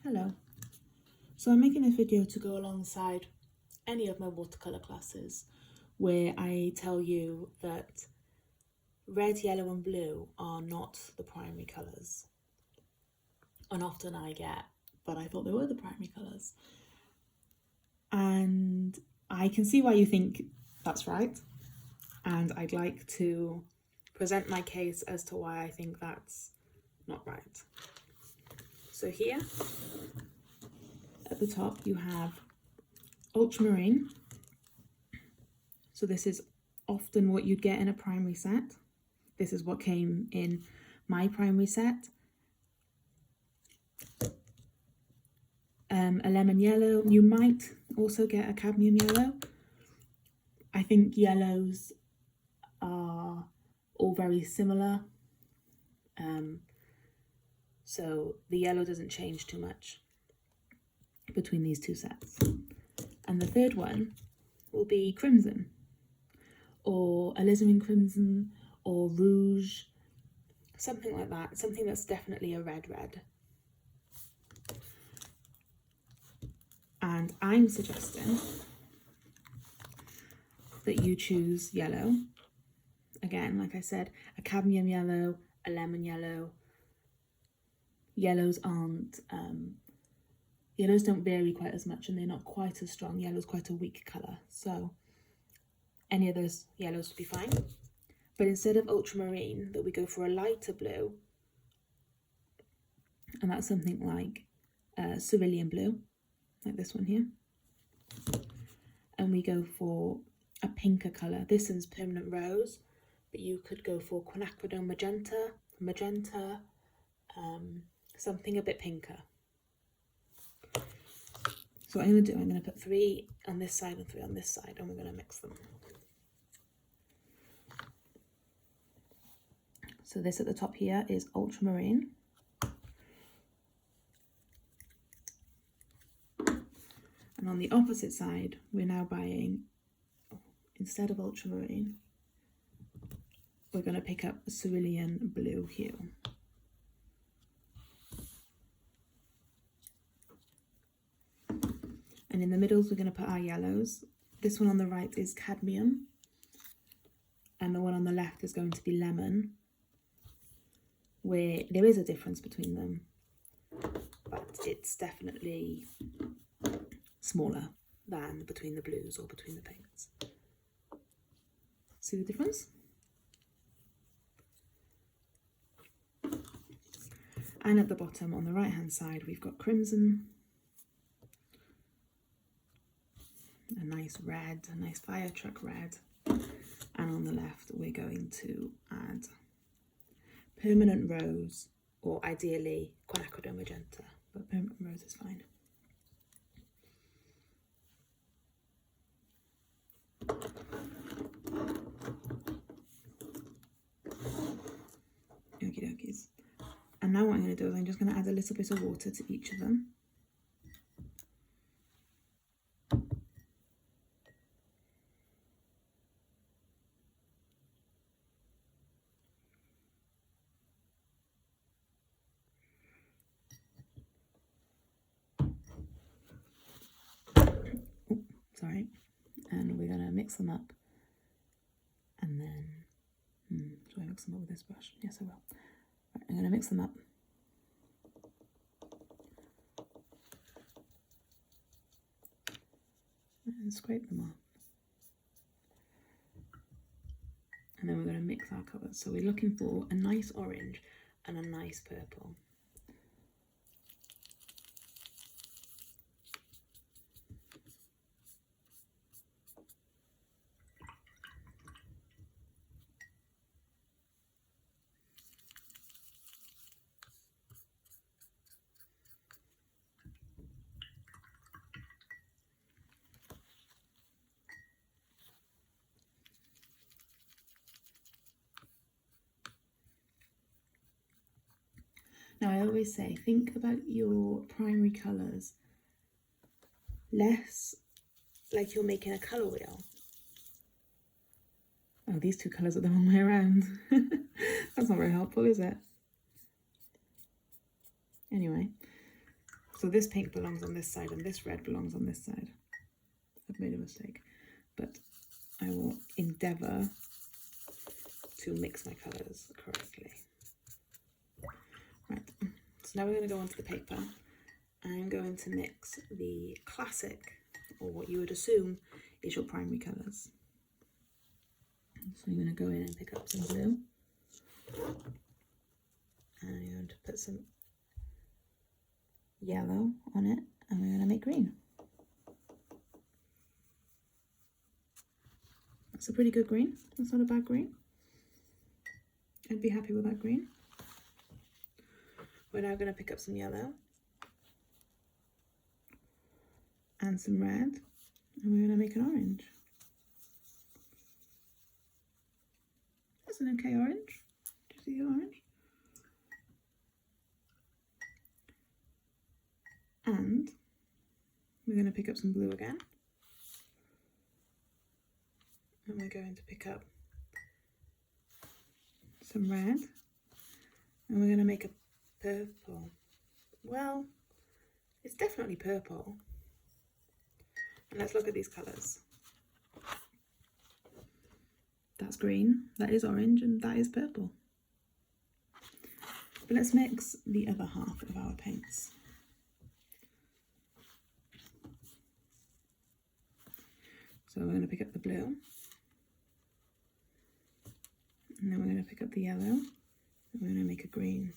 Hello. So I'm making this video to go alongside any of my watercolour classes where I tell you that red, yellow and blue are not the primary colours. And often I get, but I thought they were the primary colours. And I can see why you think that's right. And I'd like to present my case as to why I think that's not right. So here at the top you have ultramarine. So this is often what you'd get in a primary set. This is what came in my primary set. A lemon yellow. You might also get a cadmium yellow. I think yellows are all very similar. So the yellow doesn't change too much between these two sets. And the third one will be crimson, or alizarin crimson, or rouge, something like that, something that's definitely a red. And I'm suggesting that you choose yellow. Again, like I said, a cadmium yellow, a lemon yellow. Yellows aren't, yellows don't vary quite as much and they're not quite as strong. Yellow's quite a weak colour, so any of those yellows would be fine. But instead of ultramarine, that we go for a lighter blue, and that's something like cerulean blue, like this one here. And we go for a pinker colour. This is permanent rose, but you could go for quinacridone magenta, something a bit pinker. So what I'm going to do, I'm going to put 3 on this side and 3 on this side, and we're going to mix them. So this at the top here is ultramarine. And on the opposite side, we're now buying, instead of ultramarine, we're going to pick up a cerulean blue hue. And in the middles, we're going to put our yellows. This one on the right is cadmium, and the one on the left is going to be lemon, where there is a difference between them, but it's definitely smaller than between the blues or between the pinks. See the difference? And at the bottom on the right hand side, we've got crimson, a nice red, a nice fire truck red. And on the left, we're going to add permanent rose, or ideally quinacridone magenta, but permanent rose is fine. Okie dokies. And now what I'm going to do is I'm just going to add a little bit of water to each of them. Sorry. And we're going to mix them up. And then, do I mix them up with this brush? Yes, I will. Right, I'm going to mix them up. And scrape them off. And then we're going to mix our colours. So we're looking for a nice orange and a nice purple. Now I always say, think about your primary colours less like you're making a colour wheel. Oh, these two colours are the wrong way around. That's not very helpful, is it? Anyway, So this pink belongs on this side and this red belongs on this side. I've made a mistake, but I will endeavour to mix my colours correctly. Right, so now we're going to go onto the paper. I'm going to mix the classic, or what you would assume is your primary colours. So I'm going to go in and pick up some blue. And I'm going to put some yellow on it, and we're going to make green. That's a pretty good green. That's not a bad green. I'd be happy with that green. We're now going to pick up some yellow and some red, and we're going to make an orange. That's an okay orange. Do you see the orange? And we're going to pick up some blue again. And we're going to pick up some red. And we're going to make a purple. Well, it's definitely purple. And let's look at these colours. That's green, that is orange, and that is purple. But let's mix the other half of our paints. So we're going to pick up the blue. And then we're going to pick up the yellow, and we're going to make a green.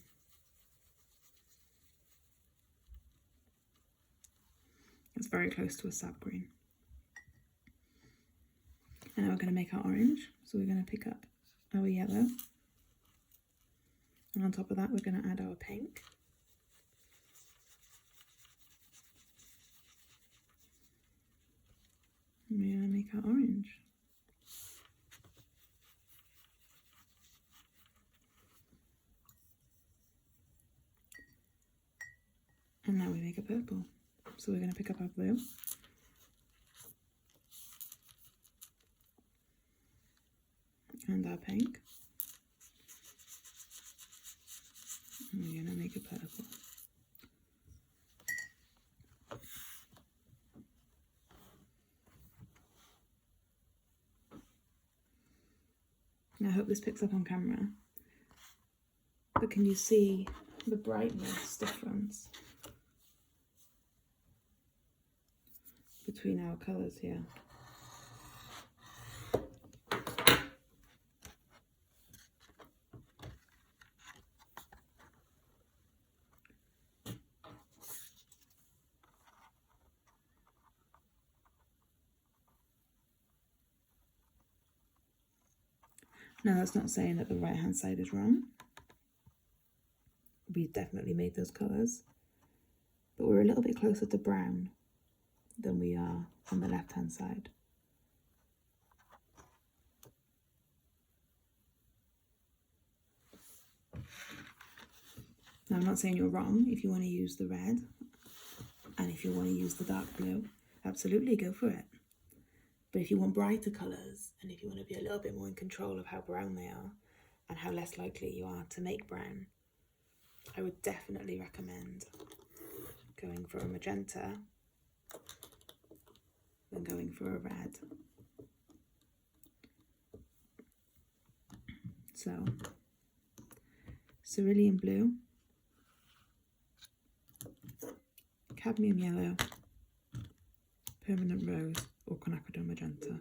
It's very close to a sap green. And now we're going to make our orange, so we're going to pick up our yellow. And on top of that, we're going to add our pink. And we're going to make our orange. And now we make a purple. So we're going to pick up our blue. And our pink. And we're going to make a purple. Now I hope this picks up on camera. But can you see the brightness difference between our colours here? Now that's not saying that the right hand side is wrong. We've definitely made those colours, but we're a little bit closer to brown than we are on the left hand side. Now I'm not saying you're wrong if you want to use the red, and if you want to use the dark blue, absolutely go for it. But if you want brighter colours, and if you want to be a little bit more in control of how brown they are, and how less likely you are to make brown, I would definitely recommend going for a magenta than going for a red. So, cerulean blue, cadmium yellow, permanent rose, or quinacridone magenta.